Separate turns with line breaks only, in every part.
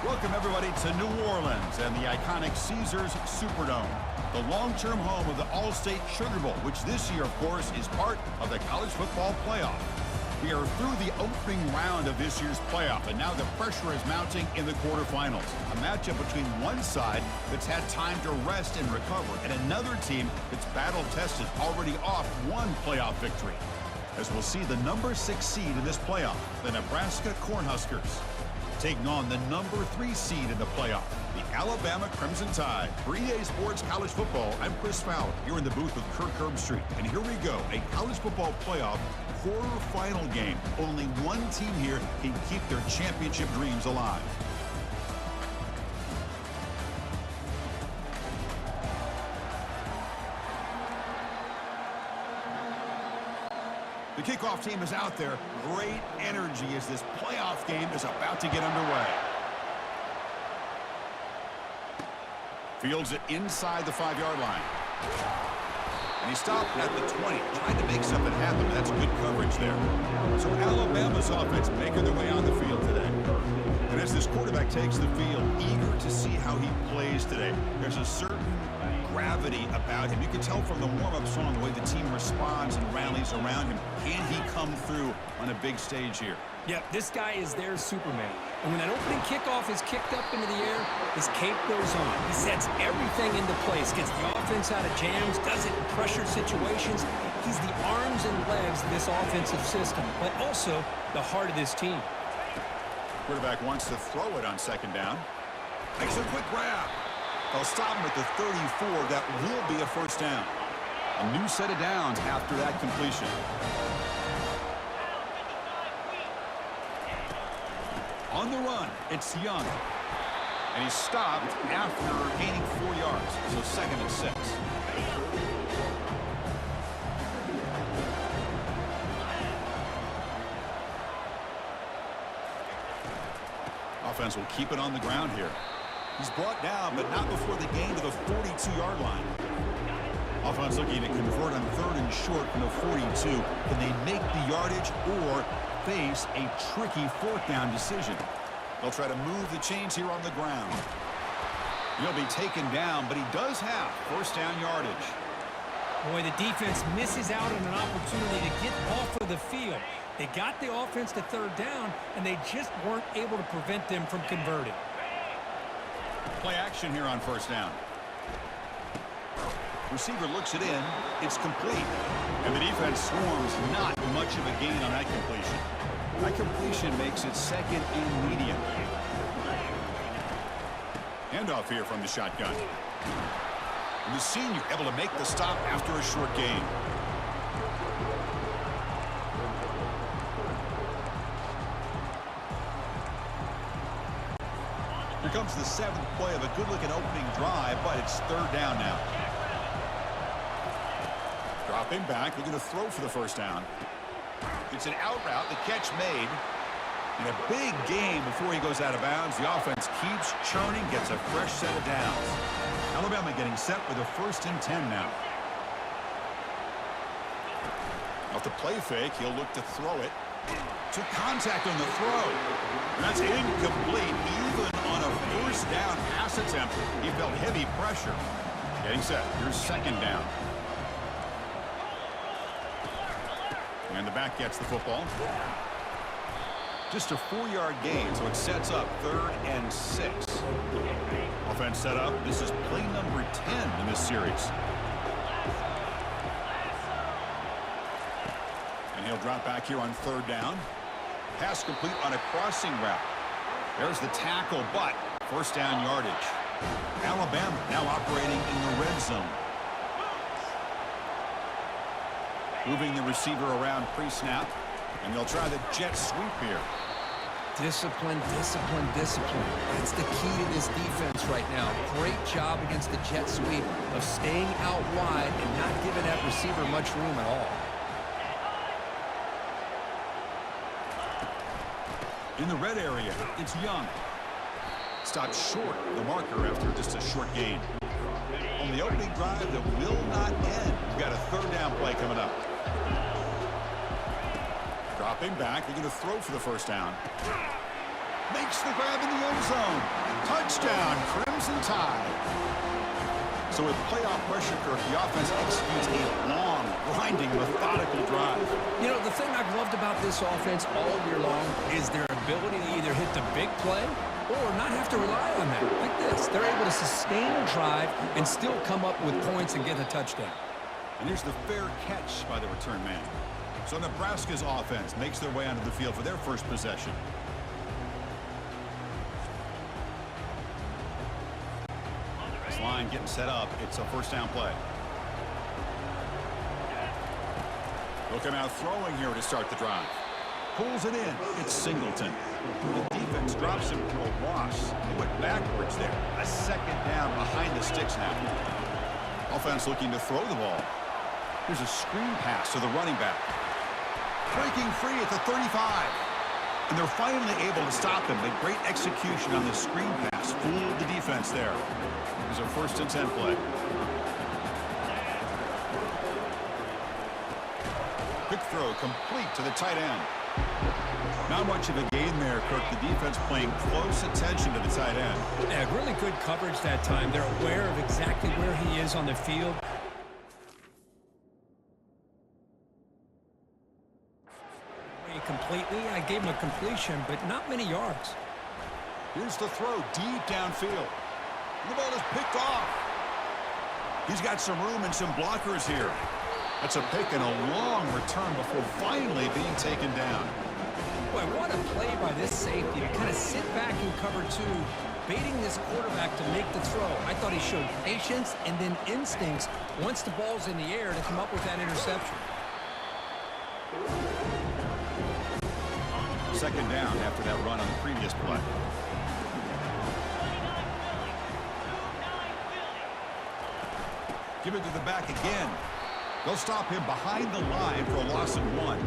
Welcome, everybody, to New Orleans and the iconic Caesars Superdome, the long-term home of the All-State Sugar Bowl, which this year, of course, is part of the college football playoff. We are through the opening round of this year's playoff, and now the pressure is mounting in the quarterfinals. A matchup between one side that's had time to rest and recover, and another team that's battle-tested, already off one playoff victory. As we'll see the number 6 seed in this playoff, the Nebraska Cornhuskers, taking on the number 3 seed in the playoff, the Alabama Crimson Tide. For EA Sports College Football, I'm Chris Fowler, here in the booth with Kirk Herbstreit. And here we go, a college football playoff quarterfinal game. Only one team here can keep their championship dreams alive. The kickoff team is out there. Great energy as this playoff game is about to get underway. Fields it inside the 5-yard line. And he stopped at the 20, trying to make something happen. That's good coverage there. So Alabama's offense making their way on the field today. And as this quarterback takes the field, eager to see how he plays today. There's a certain gravity about him. You can tell from the warm-up song the way the team responds and rallies around him. Can he come through on a big stage here?
Yeah, this guy is their Superman. And when that opening kickoff is kicked up into the air, his cape goes on. He sets everything into place, gets the offense out of jams, does it in pressure situations. He's the arms and legs of this offensive system, but also the heart of this team.
Quarterback wants to throw it on second down. Makes a quick grab. They'll stop him at the 34. That will be a first down. A new set of downs after that completion. On the run, it's Young. And he stopped after gaining 4 yards. So 2nd and 6. Offense will keep it on the ground here. He's brought down, but not before the gain to the 42-yard line. Offense looking to convert on 3rd and short from the 42. Can they make the yardage or face a tricky 4th down decision? They'll try to move the chains here on the ground. He'll be taken down, but he does have first down yardage.
Boy, the defense misses out on an opportunity to get off of the field. They got the offense to 3rd down, and they just weren't able to prevent them from converting.
Play action here on first down. Receiver looks it in. It's complete. And the defense swarms not much of a gain on that completion. That completion makes it 2nd and medium. Handoff here from the shotgun. And the senior able to make the stop after a short gain. Here comes the 7th play of a good-looking opening drive, but it's 3rd down now. Dropping back, looking to throw for the first down. It's an out route, the catch made. And a big gain before he goes out of bounds. The offense keeps churning, gets a fresh set of downs. Alabama getting set with a 1st and 10 now. Off the play fake, he'll look to throw it. Took contact on the throw. That's incomplete. Even on a first down pass attempt, he felt heavy pressure. Getting set. Here's 2nd down. And the back gets the football. Just a 4-yard gain, so it sets up 3rd and 6. Offense set up. This is play number 10 in this series. And he'll drop back here on 3rd down. Pass complete on a crossing route. There's the tackle, but first down yardage. Alabama now operating in the red zone. Moving the receiver around pre-snap. And they'll try the jet sweep here.
Discipline, discipline, discipline. That's the key to this defense right now. Great job against the jet sweep of staying out wide and not giving that receiver much room at all.
In the red area, it's Young. Stopped short of the marker after just a short gain. On the opening drive that will not end. We've got a 3rd down play coming up. Dropping back, they're going to throw for the first down. Makes the grab in the end zone. Touchdown, Crimson Tide. So with playoff pressure, Kirk, the offense executes a long, grinding, methodical drive.
You know, the thing I've loved about this offense all year long is their ability to either hit the big play or not have to rely on that. Like this, they're able to sustain a drive and still come up with points and get a touchdown.
And here's the fair catch by the return man. So Nebraska's offense makes their way onto the field for their first possession. This line getting set up. It's a first down play. Looking out throwing here to start the drive. Pulls it in. It's Singleton. The defense drops him to a loss. They went backwards there. A second down behind the sticks now. Offense looking to throw the ball. Here's a screen pass to the running back. Breaking free at the 35. And they're finally able to stop him. The great execution on the screen pass fooled the defense there. There's a 1st and 10 play. Quick throw complete to the tight end. Not much of a gain there, Kirk. The defense playing close attention to the tight end.
Yeah, really good coverage that time. They're aware of exactly where he is on the field. Completely, I gave him a completion, but not many yards.
Here's the throw deep downfield. The ball is picked off. He's got some room and some blockers here. That's a pick and a long return before finally being taken down.
Boy, what a play by this safety to kind of sit back in cover 2, baiting this quarterback to make the throw. I thought he showed patience and then instincts once the ball's in the air to come up with that interception.
Second down after that run on the previous play. Give it to the back again. They'll stop him behind the line for a loss of 1.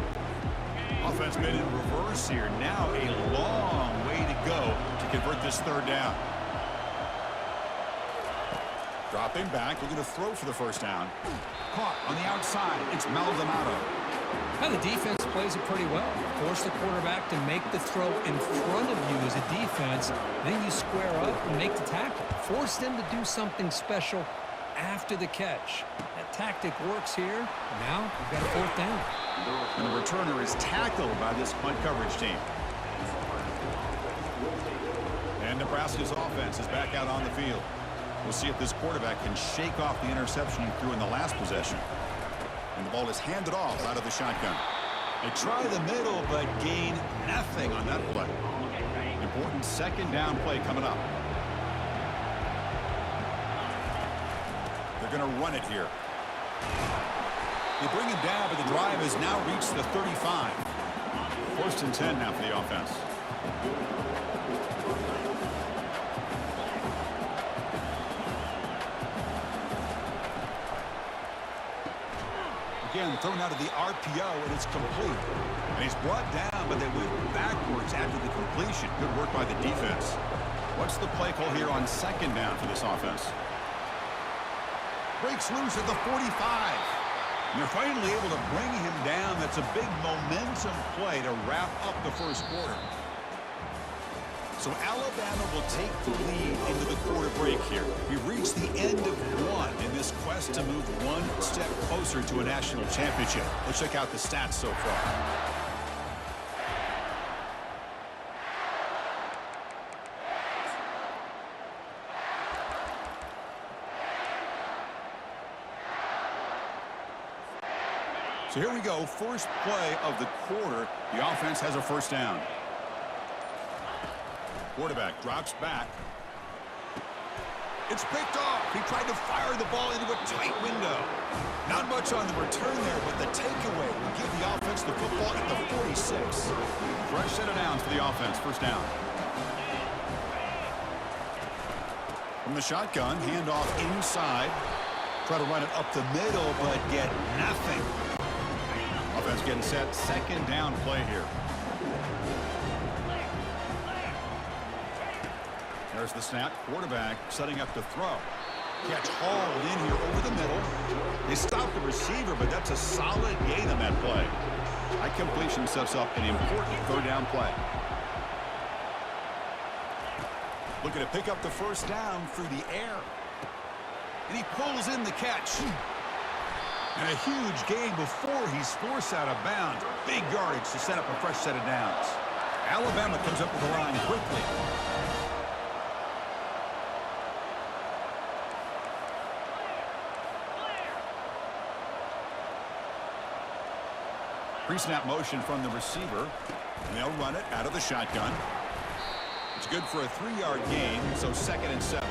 Offense made it in reverse here. Now a long way to go to convert this 3rd down. Dropping back, looking to throw for the 1st down. Caught on the outside. It's Maldonado.
Now the defense plays it pretty well. Force the quarterback to make the throw in front of you as a defense. Then you square up and make the tackle. Force them to do something special after the catch. That tactic works here. Now we've got a 4th down.
And the returner is tackled by this punt coverage team. And Nebraska's offense is back out on the field. We'll see if this quarterback can shake off the interception he threw in the last possession. And the ball is handed off out of the shotgun. They try the middle, but gain nothing on that play. Important 2nd down play coming up. They're going to run it here. They bring him down, but the drive has now reached the 35. 1st and 10 now for the offense. Again, thrown out of the RPO, and it's complete. And he's brought down, but they went backwards after the completion. Good work by the defense. What's the play call here on 2nd down for this offense? Breaks loose at the 45. And they're finally able to bring him down. That's a big momentum play to wrap up the 1st quarter. So Alabama will take the lead into the quarter break here. We've reached the end of 1 in this quest to move 1 step closer to a national championship. Let's check out the stats so far. So here we go, first play of the quarter. The offense has a 1st down. Quarterback drops back. It's picked off. He tried to fire the ball into a tight window. Not much on the return there, but the takeaway will give the offense the football at the 46. Fresh set of downs for the offense, 1st down. From the shotgun, handoff inside. Try to run it up the middle, but get nothing. Offense getting set, 2nd down play here. There's the snap. Quarterback setting up to throw. Catch hauled in here over the middle. They stop the receiver, but that's a solid gain on that play. That completion sets up an important 3rd down play. Looking to pick up the first down through the air. And he pulls in the catch. And a huge gain before he's forced out of bounds. Big yardage to set up a fresh set of downs. Alabama comes up with the line quickly. Pre-snap motion from the receiver. And they'll run it out of the shotgun. It's good for a 3-yard gain, so 2nd and 7.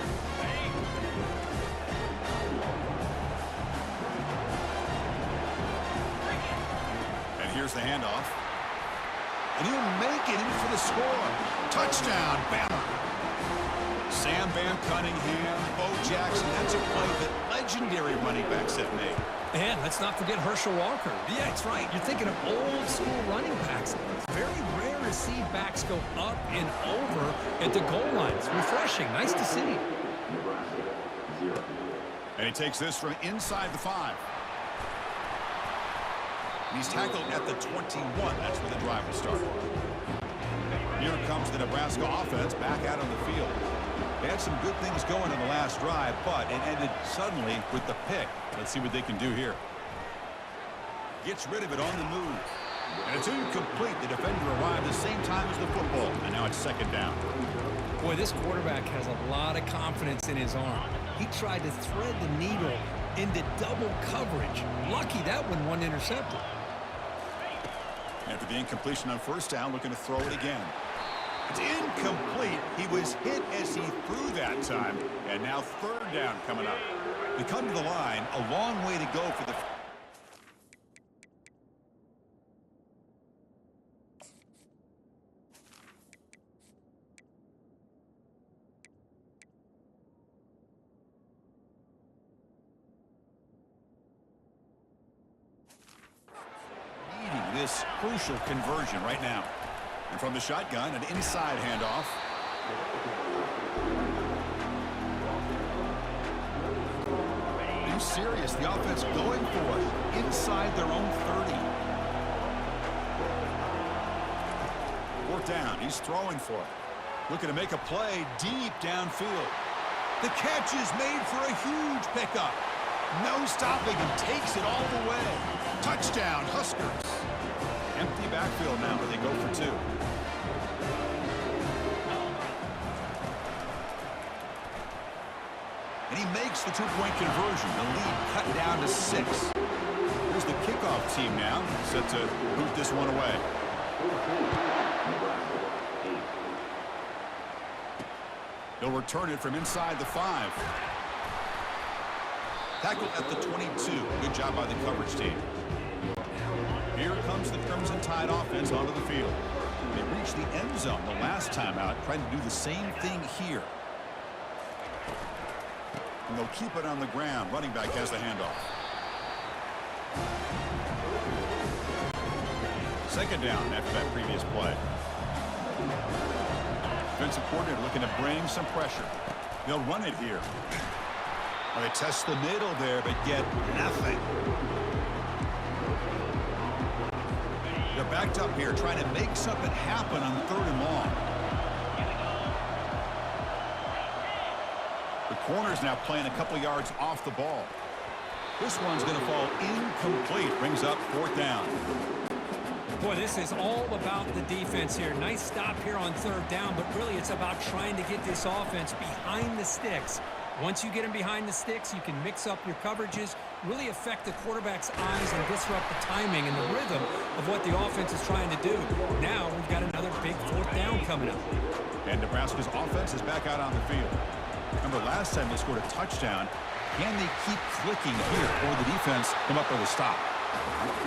And here's the handoff. And he'll make it in for the score. Touchdown, Bama. Sam Van Cunningham, Bo Jackson. That's a play that legendary running backs have made.
And let's not forget Herschel Walker. Yeah, that's right. You're thinking of old-school running backs. It's very rare to see backs go up and over at the goal lines. Refreshing. Nice to see.
And he takes this from inside the 5. He's tackled at the 21. That's where the drive will start. Here comes the Nebraska offense back out on the field. They had some good things going in the last drive, but it ended suddenly with the pick. Let's see what they can do here. Gets rid of it on the move. And it's incomplete. The defender arrived the same time as the football, and now it's 2nd down.
Boy, this quarterback has a lot of confidence in his arm. He tried to thread the needle into double coverage. Lucky that one wasn't intercepted.
After the incompletion on 1st down, looking to throw it again. It's incomplete. He was hit as he threw that time. And now 3rd down coming up. They come to the line. A long way to go for the... Needing this crucial conversion right now. And from the shotgun, an inside handoff. Being serious, the offense going for it inside their own 30. 4th down, he's throwing for it. Looking to make a play deep downfield. The catch is made for a huge pickup. No stopping him, takes it all the way. Touchdown, Huskers. Empty backfield now, but they go for 2. And he makes the 2-point conversion. The lead cut down to 6. Here's the kickoff team now, set to boot this one away. He'll return it from inside the 5. Tackled at the 22. Good job by the coverage team. Here comes the Crimson Tide offense onto the field. They reached the end zone the last time out, trying to do the same thing here. And they'll keep it on the ground. Running back has the handoff. 2nd down after that previous play. Defensive coordinator looking to bring some pressure. They'll run it here. Well, they test the middle there, but get nothing. They're backed up here, trying to make something happen on 3rd and long. The corner's now playing a couple yards off the ball. This one's going to fall incomplete. Brings up 4th down.
Boy, this is all about the defense here. Nice stop here on 3rd down, but really it's about trying to get this offense behind the sticks. Once you get them behind the sticks, you can mix up your coverages, really affect the quarterback's eyes and disrupt the timing and the rhythm of what the offense is trying to do. Now we've got another big 4th down coming up.
And Nebraska's offense is back out on the field. Remember last time they scored a touchdown. Can they keep clicking here, or the defense come up with a stop?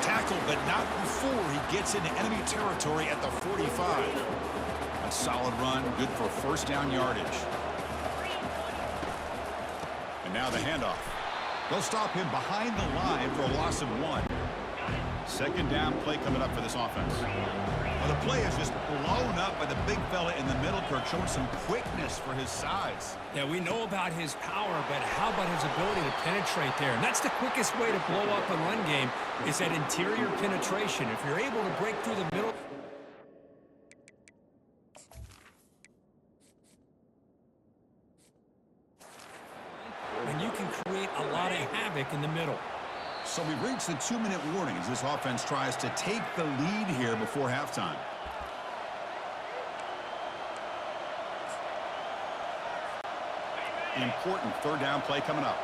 Tackle, but not before he gets into enemy territory at the 45. A solid run, good for 1st down yardage. And now the handoff. They'll stop him behind the line for a loss of 1. 2nd down play coming up for this offense. Well, the play is just blown up by the big fella in the middle, Kirk, showing some quickness for his size.
Yeah, we know about his power, but how about his ability to penetrate there? And that's the quickest way to blow up a run game is that interior penetration. If you're able to break through the middle.
it's the 2-minute warning as this offense tries to take the lead here before halftime. Important third down play coming up.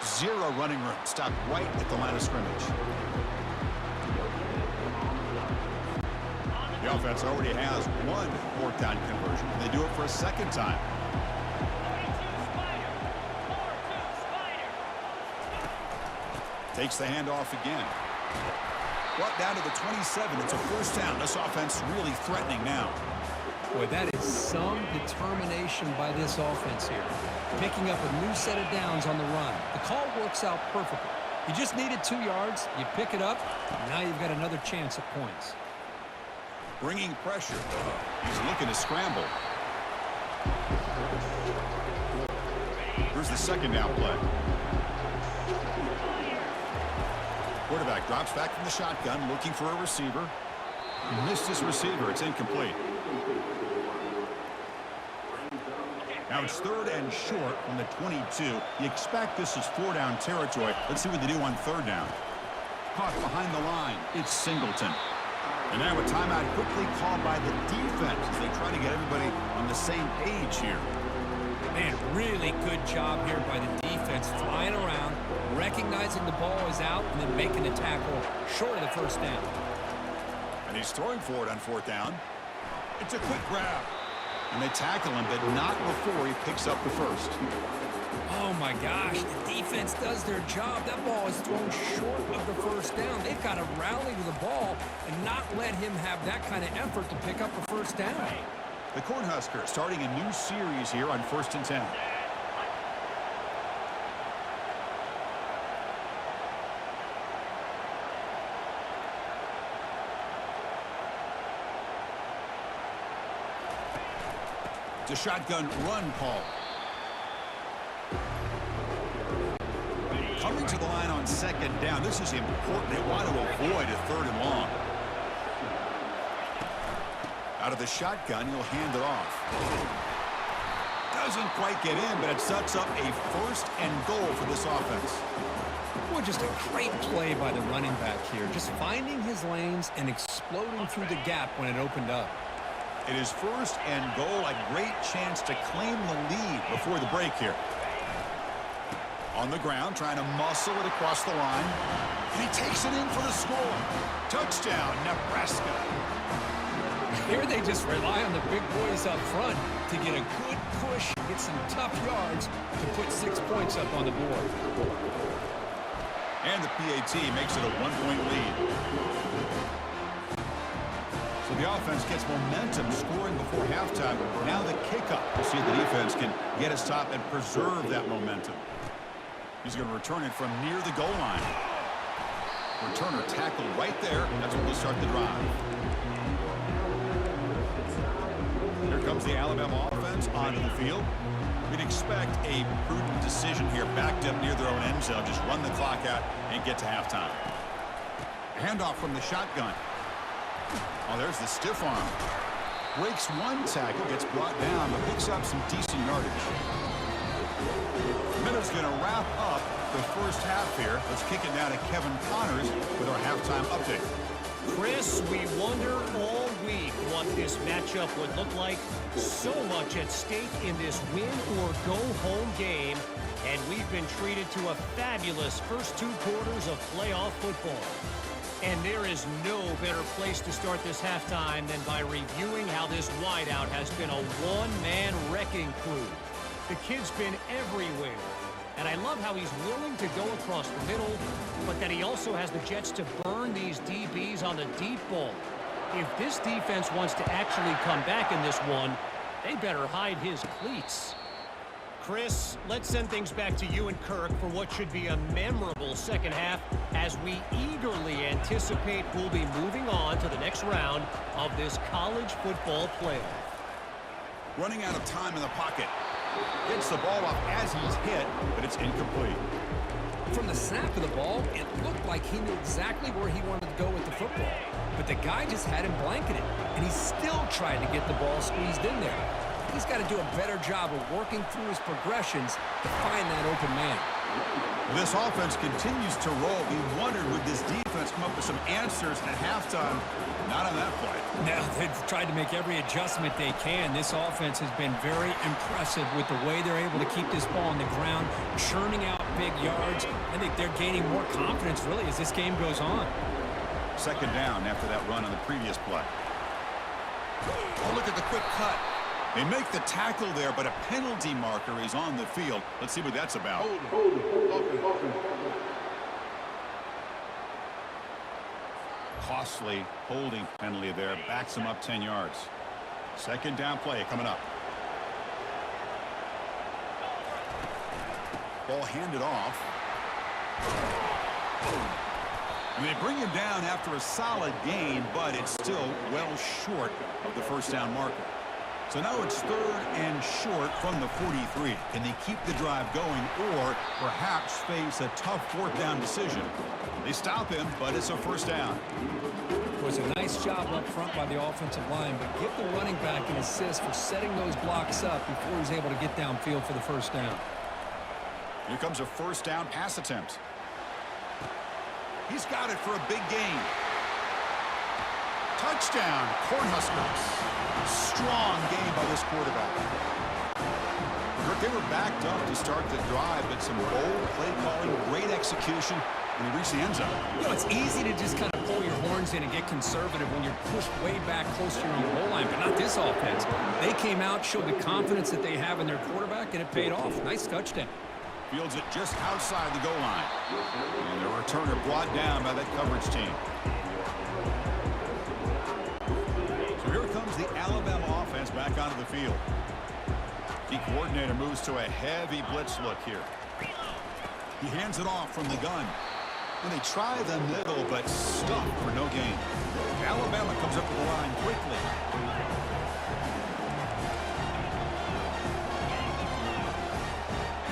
Zero running room. Stopped right at the line of scrimmage. The offense already has one fourth down conversion. They do it for a second time. Takes the handoff again. Brought down to the 27. It's a first down. This offense really threatening now.
Boy, that is some determination by this offense here. Picking up a new set of downs on the run. The call works out perfectly. You just needed 2 yards. You pick it up. And now you've got another chance at points.
Bringing pressure. He's looking to scramble. Here's the second down play. Quarterback drops back from the shotgun, looking for a receiver. He missed his receiver. It's incomplete. Now it's third and short from the 22. You expect this is 4-down territory. Let's see what they do on third down. Caught behind the line. It's Singleton. And now a timeout quickly called by the defense as they try to get everybody on the same page here.
Man, really good job here by the defense, flying around, recognizing the ball is out, and then making the tackle short of the first down.
And he's throwing for it on fourth down. It's a quick grab. And they tackle him, but not before he picks up the first.
Oh, my gosh, the defense does their job. That ball is thrown short of the first down. They've got to rally to the ball and not let him have that kind of effort to pick up a first down.
The Cornhuskers starting a new series here on 1st and 10. It's a shotgun run call. Coming to the line on second down. This is important. They want to avoid a third and long. Out of the shotgun, he'll hand it off. Doesn't quite get in, but it sets up a first and goal for this offense.
Well, just a great play by the running back here. Just finding his lanes and exploding through the gap when it opened up.
It is first and goal. A great chance to claim the lead before the break here. On the ground, trying to muscle it across the line. And he takes it in for the score. Touchdown, Nebraska.
Here they just rely on the big boys up front to get a good push, get some tough yards to put 6 points up on the board.
And the PAT makes it a 1-point lead. So the offense gets momentum scoring before halftime. Now the kickoff. We'll see if the defense can get a stop and preserve that momentum. He's going to return it from near the goal line. Returner tackled right there. That's when we'll start the drive. Here comes the Alabama offense onto the field. We'd expect a prudent decision here, backed up near their own end zone. Just run the clock out and get to halftime. Handoff from the shotgun. Oh, there's the stiff arm. Breaks one tackle, gets brought down, but picks up some decent yardage. Miller's going to wrap up the first half here. Let's kick it now to Kevin Connors with our halftime update.
Chris, we wonder all week what this matchup would look like. So much at stake in this win-or-go-home game, and we've been treated to a fabulous first 2 quarters of playoff football. And there is no better place to start this halftime than by reviewing how this wideout has been a one-man wrecking crew. The kid's been everywhere. And I love how he's willing to go across the middle, but that he also has the jets to burn these DBs on the deep ball. If this defense wants to actually come back in this one, they better hide his cleats. Chris, let's send things back to you and Kirk for what should be a memorable second half as we eagerly anticipate we'll be moving on to the next round of this college football playoff.
Running out of time in the pocket. Gets the ball off as he's hit, but it's incomplete.
From the snap of the ball, it looked like he knew exactly where he wanted to go with the football. But the guy just had him blanketed, and he still tried to get the ball squeezed in there. he's got to do a better job of working through his progressions to find that open man.
Well, this offense continues to roll. We wondered, would this defense come up with some answers at halftime? Not on that play.
Now, they've tried to make every adjustment they can. This offense has been very impressive with the way they're able to keep this ball on the ground, churning out big yards. I think they're gaining more confidence, really, as this game goes on.
Second down after that run on the previous play. Oh, look at the quick cut. They make the tackle there, but a penalty marker is on the field. Let's see what that's about. Costly holding penalty there. Backs him up 10 yards. Second down play coming up. Ball handed off. And they bring him down after a solid gain, but it's still well short of the first down marker. So now it's third and short from the 43. Can they keep the drive going or perhaps face a tough fourth down decision? They stop him, but it's a first down.
It was a nice job up front by the offensive line, but give the running back an assist for setting those blocks up before he was able to get downfield for the first down.
Here comes a first down pass attempt. He's got it for a big gain. Touchdown, Cornhuskers. Strong game by this quarterback. They were backed up to start the drive, but some bold play calling, great execution, and they reached the end zone.
You know, it's easy to just kind of pull your horns in and get conservative when you're pushed way back close to your own goal line, but not this offense. They came out, showed the confidence that they have in their quarterback, and it paid off. Nice touchdown.
Fields it just outside the goal line. And the returner brought down by that coverage team. So here comes the Alabama offense back onto the field. The coordinator moves to a heavy blitz look here. He hands it off from the gun. And they try the middle, but stuck for no gain. Alabama comes up to the line quickly.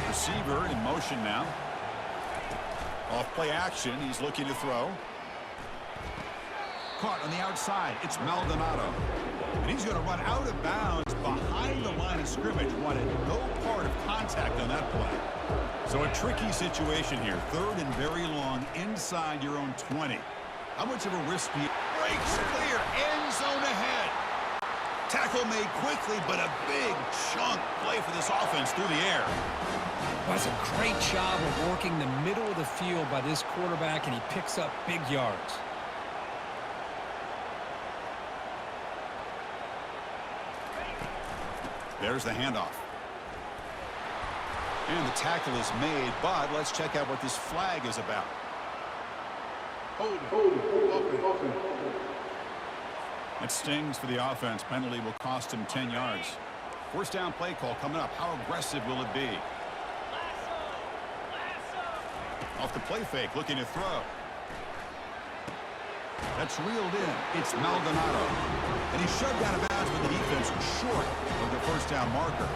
Receiver in motion now. Off play action. He's looking to throw. Caught on the outside. It's Maldonado. And he's going to run out of bounds behind the line of scrimmage. Wanted no part of contact on that play. So a tricky situation here. Third and very long inside your own 20. How much of a risk do you... Breaks clear. End zone ahead. Tackle made quickly, but a big chunk play for this offense through the air.
Well, it's a great job of working the middle of the field by this quarterback, and he picks up big yards.
There's the handoff. And the tackle is made, but let's check out what this flag is about. Hold. It stings for the offense. Penalty will cost him 10 yards. First down play call coming up. How aggressive will it be? Off the play fake, looking to throw. That's reeled in. It's Maldonado. And he's shoved out of bounds, but the defense was short of the first down marker.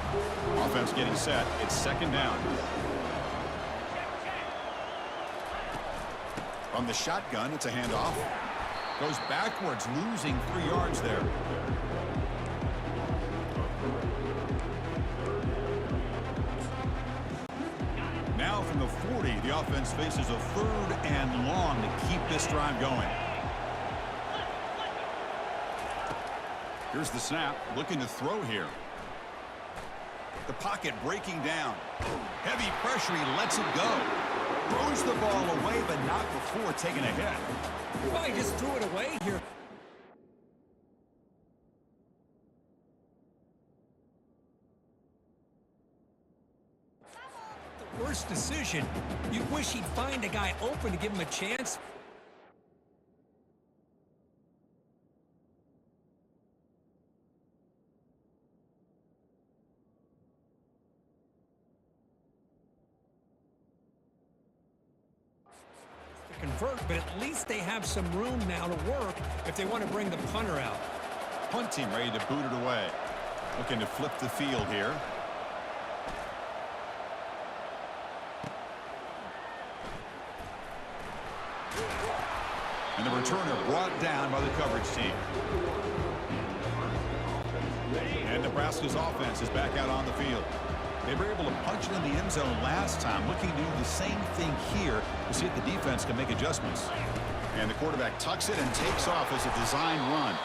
Offense getting set. It's second down. From the shotgun, it's a handoff. Goes backwards, losing 3 yards there. Now from the 40, the offense faces a third and long to keep this drive going. Here's the snap, looking to throw here. The pocket breaking down. Heavy pressure, he lets it go. Throws the ball away, but not before taking a hit.
Well, he just threw it away here. The worst decision. You wish he'd find a guy open to give him a chance. Convert, but at least they have some room now to work if they want to bring the punter out.
Punt team ready to boot it away. Looking to flip the field here. And the returner brought down by the coverage team. And the Nebraska's offense is back out on the field. They were able to punch it in the end zone last time, looking to do the same thing here to see if the defense can make adjustments. And the quarterback tucks it and takes off as a design run.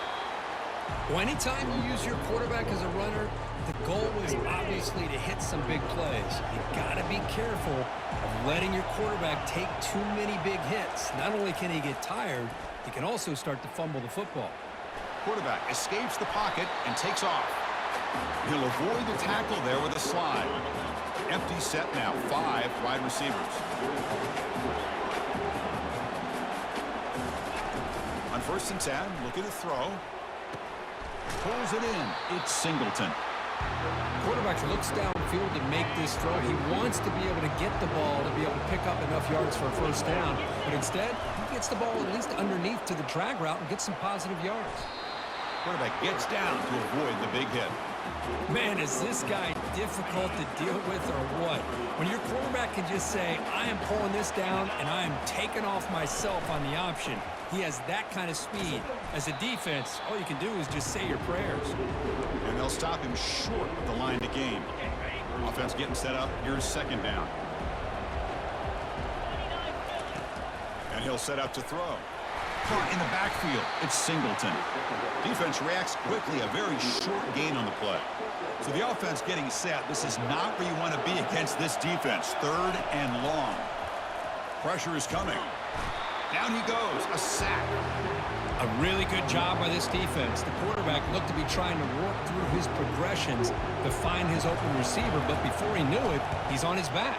Well, anytime you use your quarterback as a runner, the goal is obviously to hit some big plays. You've got to be careful of letting your quarterback take too many big hits. Not only can he get tired, he can also start to fumble the football.
Quarterback escapes the pocket and takes off. He'll avoid the tackle there with a slide. Empty set now, 5 wide receivers. On 1st and 10, looking to throw. Pulls it in. It's Singleton.
Quarterback looks downfield to make this throw. He wants to be able to get the ball to be able to pick up enough yards for a 1st down. But instead, he gets the ball at least underneath to the drag route and gets some positive yards.
Quarterback gets down to avoid the big hit.
Man, is this guy difficult to deal with or what? When your quarterback can just say, I am pulling this down and I am taking off myself on the option. He has that kind of speed. As a defense, all you can do is just say your prayers.
And they'll stop him short of the line to gain. Offense getting set up. Here's 2nd down. And he'll set up to throw. Caught in the backfield. It's Singleton. Defense reacts quickly. A very short gain on the play. So the offense getting set. This is not where you want to be against this defense. 3rd and long. Pressure is coming. Down he goes. A sack.
A really good job by this defense. The quarterback looked to be trying to work through his progressions to find his open receiver, but before he knew it, he's on his back.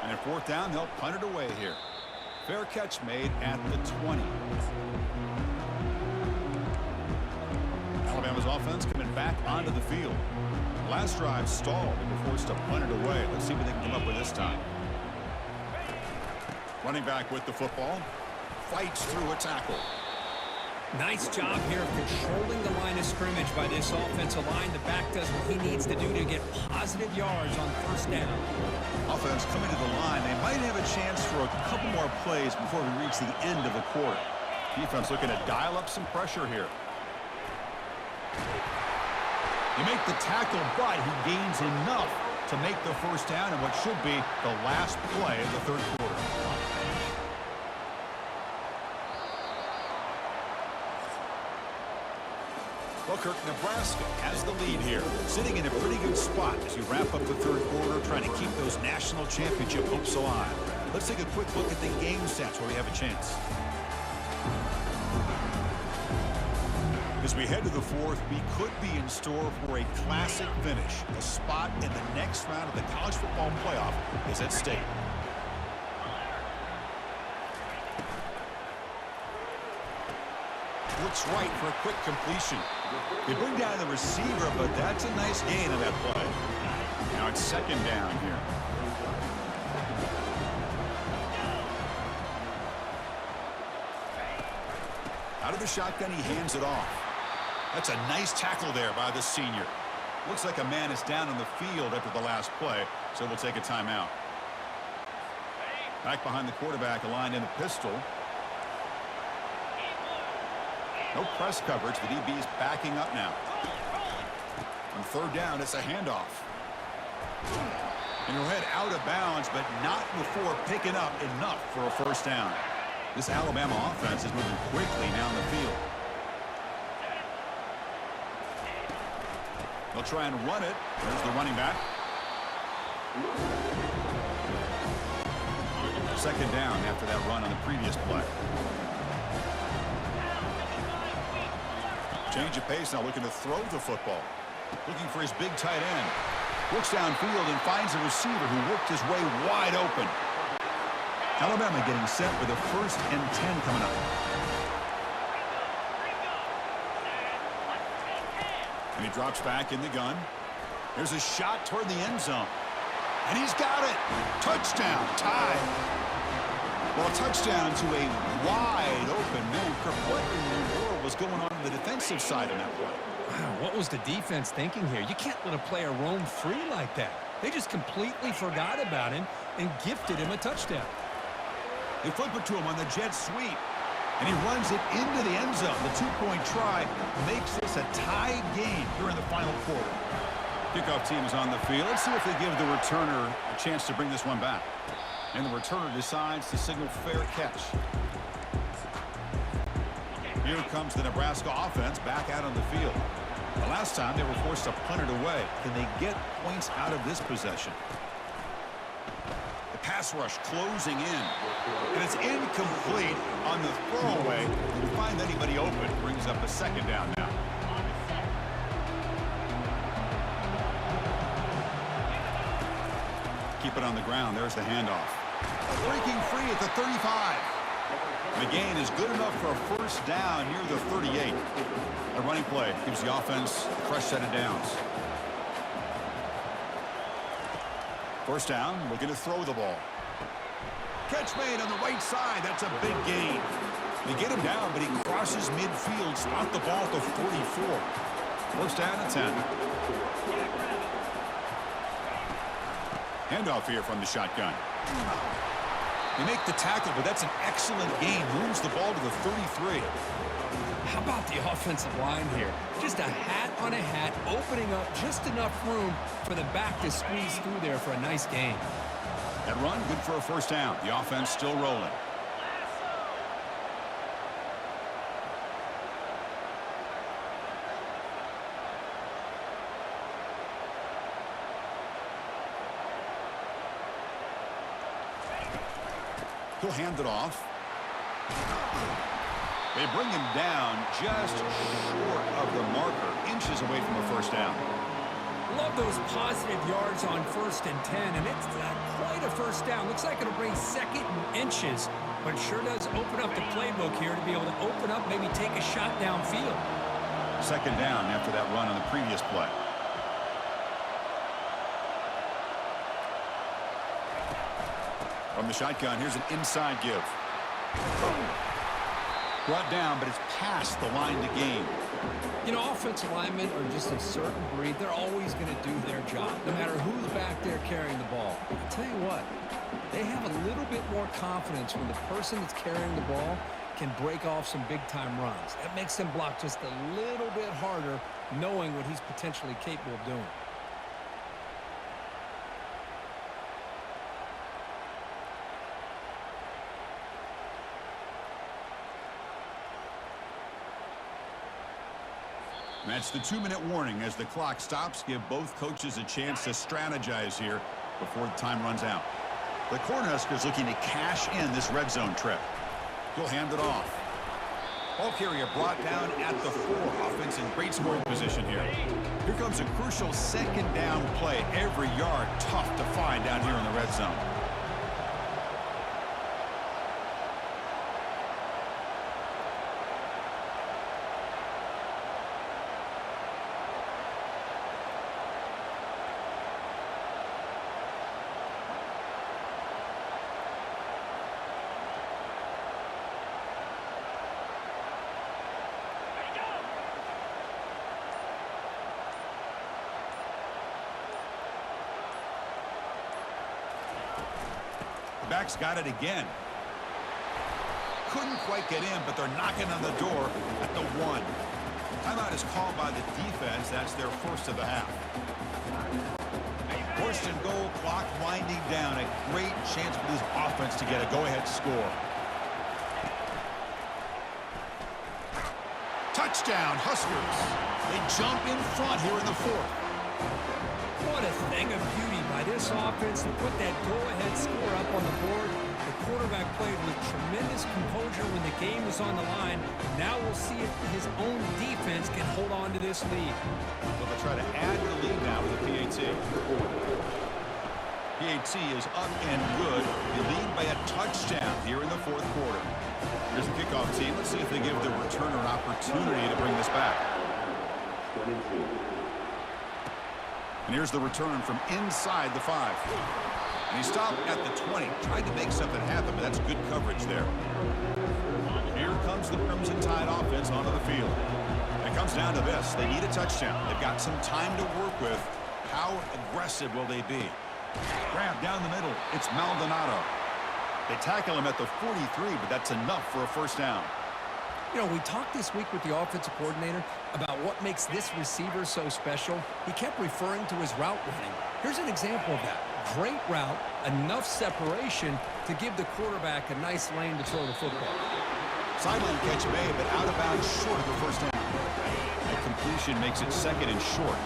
And at 4th down, they'll punt it away here. Fair catch made at the 20. Alabama's offense coming back onto the field. Last drive stalled and were forced to punt it away. Let's see what they can come up with this time. Running back with the football. Fights through a tackle.
Nice job here of controlling the line of scrimmage by this offensive line. The back does what he needs to do to get positive yards on 1st down.
Offense coming to the line. They might have a chance for a couple more plays before we reach the end of the quarter. Defense looking to dial up some pressure here. You make the tackle, but he gains enough to make the 1st down in what should be the last play of the 3rd quarter. Well, Kirk, Nebraska has the lead here, sitting in a pretty good spot as you wrap up the 3rd quarter, trying to keep those national championship hopes alive. Let's take a quick look at the game stats where we have a chance. As we head to the 4th, we could be in store for a classic finish. A spot in the next round of the college football playoff is at stake. Looks right for a quick completion. They bring down the receiver, but that's a nice gain on that play. Now it's 2nd down here. Out of the shotgun, he hands it off. That's a nice tackle there by the senior. Looks like a man is down on the field after the last play, so we'll take a timeout. Back behind the quarterback, aligned in the pistol. No press coverage. The DB's backing up now. On 3rd down, it's a handoff. And he'll head out of bounds, but not before picking up enough for a 1st down. This Alabama offense is moving quickly down the field. They'll try and run it. There's the running back. 2nd down after that run on the previous play. Change of pace now, looking to throw the football. Looking for his big tight end. Looks downfield and finds a receiver who worked his way wide open. Alabama getting set with a 1st and 10 coming up. And he drops back in the gun. There's a shot toward the end zone. And he's got it. Touchdown. Tied. Well, a touchdown to a wide open man. Kirk, what in the world was going on the defensive side of that play?
Wow, what was the defense thinking here? You can't let a player roam free like that. They just completely forgot about him and gifted him a touchdown.
They flip it to him on the jet sweep. And he runs it into the end zone. The two-point try makes this a tie game here in the final quarter. Kickoff team is on the field. Let's see if they give the returner a chance to bring this one back. And the returner decides to signal fair catch. Here comes the Nebraska offense back out on the field. The last time they were forced to punt it away. Can they get points out of this possession? The pass rush closing in. And it's incomplete on the throwaway. Didn't find anybody open. Brings up a second down now. Keep it on the ground. There's the handoff. Breaking free at the 35. McGain is good enough for a first down near the 38. A running play gives the offense a fresh set of downs. First down, looking to throw the ball. Catch made on the right side. That's a big gain. They get him down, but he crosses midfield, spot the ball at the 44. First down and 10. Handoff here from the shotgun. They make the tackle, but that's an excellent gain. Moves the ball to the 33.
How about the offensive line here? Just a hat on a hat, opening up just enough room for the back to squeeze through there for a nice gain.
That run, good for a first down. The offense still rolling. He'll hand it off. They bring him down just short of the marker, inches away from a first down.
Love those positive yards on 1st and 10, and it's not quite a first down. Looks like it'll bring second and inches, but it sure does open up the playbook here to be able to open up, maybe take a shot downfield.
Second down after that run on the previous play. From the shotgun, here's an inside give. Brought down, but it's past the line to gain.
You know, offensive linemen are just a certain breed. They're always going to do their job, no matter who's back there carrying the ball. I'll tell you what, they have a little bit more confidence when the person that's carrying the ball can break off some big-time runs. That makes them block just a little bit harder, knowing what he's potentially capable of doing.
That's the 2-minute warning as the clock stops. Give both coaches a chance to strategize here before the time runs out. The Cornhuskers looking to cash in this red zone trip. He'll hand it off. Ball carrier brought down at the 4. Offense in great scoring position here. Here comes a crucial second down play. Every yard tough to find down here in the red zone. Back's got it again. Couldn't quite get in, but they're knocking on the door at the 1. Timeout is called by the defense. That's their first of the half. First and goal, clock winding down. A great chance for this offense to get a go-ahead score. Touchdown, Huskers. They jump in front here in the 4th.
What a thing of beauty by this offense to put that go-ahead score up on the board. The quarterback played with tremendous composure when the game was on the line. Now we'll see if his own defense can hold on to this lead.
So they'll try to add to the lead now with a PAT. PAT is up and good. They lead by a touchdown here in the 4th quarter. Here's the kickoff team. Let's see if they give the returner an opportunity to bring this back. And here's the return from inside the 5. And he stopped at the 20. Tried to make something happen, but that's good coverage there. Here comes the Crimson Tide offense onto the field. And it comes down to this. They need a touchdown. They've got some time to work with. How aggressive will they be? Grab down the middle. It's Maldonado. They tackle him at the 43, but that's enough for a first down.
You know, we talked this week with the offensive coordinator about what makes this receiver so special. He kept referring to his route running. Here's an example of that. Great route, enough separation to give the quarterback a nice lane to throw the football.
Sideline catch made, but out of bounds short of the first down. That completion makes it second and short.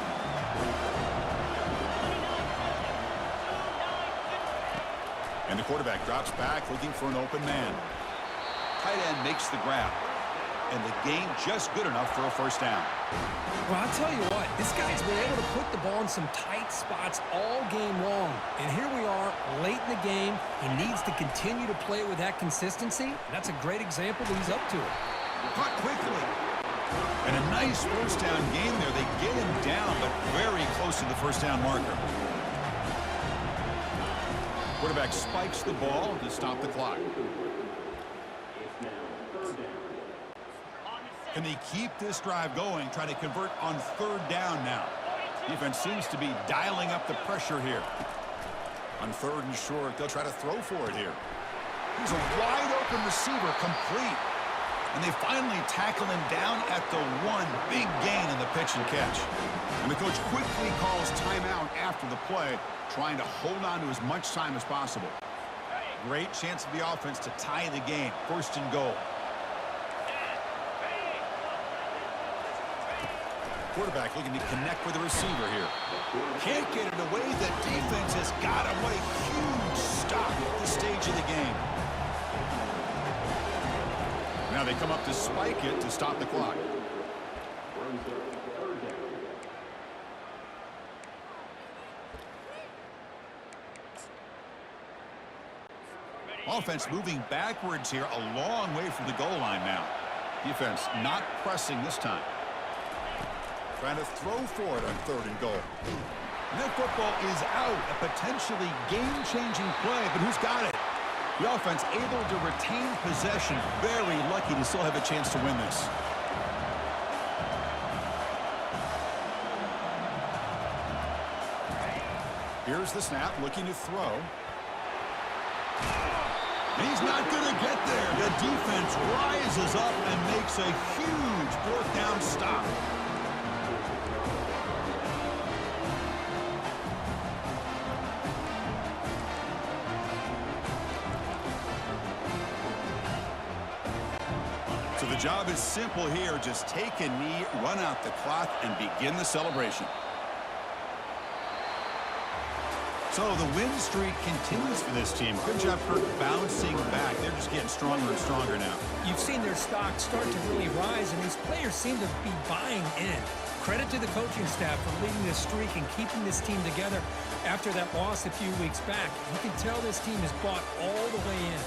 And the quarterback drops back looking for an open man. Tight end makes the grab. And the gain just good enough for a first down.
Well, I'll tell you what, this guy's been able to put the ball in some tight spots all game long. And here we are, late in the game. He needs to continue to play with that consistency. That's a great example that he's up to it.
Caught quickly. And a nice first down game there. They get him down, but very close to the first down marker. Quarterback spikes the ball to stop the clock. Can they keep this drive going, trying to convert on third down now? Defense seems to be dialing up the pressure here. On third and short, they'll try to throw for it here. He's a wide-open receiver, complete. And they finally tackle him down at the one. Big gain in the pitch and catch. And the coach quickly calls timeout after the play, trying to hold on to as much time as possible. Great chance for the offense to tie the game. First and goal. Quarterback looking to connect with the receiver here. Can't get it away. The defense has got him. What a huge stop at this stage of the game. Now they come up to spike it to stop the clock. Offense moving backwards here, a long way from the goal line now. Defense not pressing this time. Trying to throw for it on third and goal. And that football is out. A potentially game-changing play, but who's got it? The offense able to retain possession. Very lucky to still have a chance to win this. Here's the snap, looking to throw. He's not going to get there. The defense rises up and makes a huge fourth down stop. So the job is simple here. Just take a knee, run out the clock, and begin the celebration. So the win streak continues for this team. Good job, Kirk, bouncing back. They're just getting stronger and stronger now.
You've seen their stock start to really rise, and these players seem to be buying in. Credit to the coaching staff for leading this streak and keeping this team together after that loss a few weeks back. You can tell this team is bought all the way in.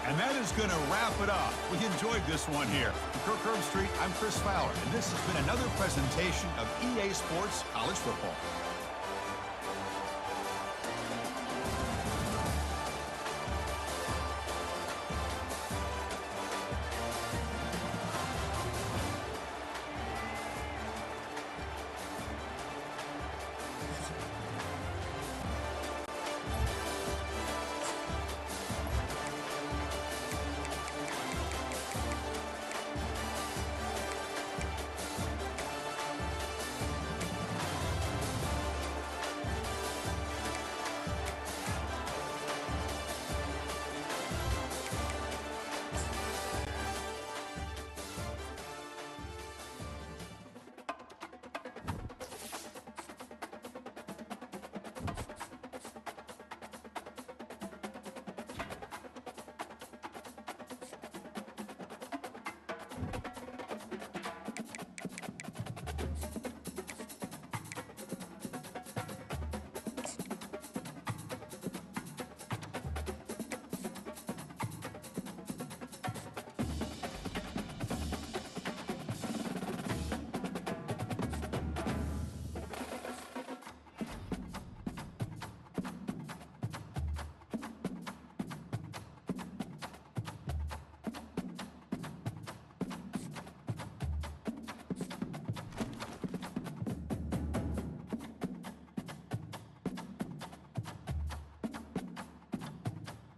And that is going to wrap it up. We enjoyed this one here. For Kirk Herbstreit, I'm Chris Fowler, and this has been another presentation of EA Sports College Football.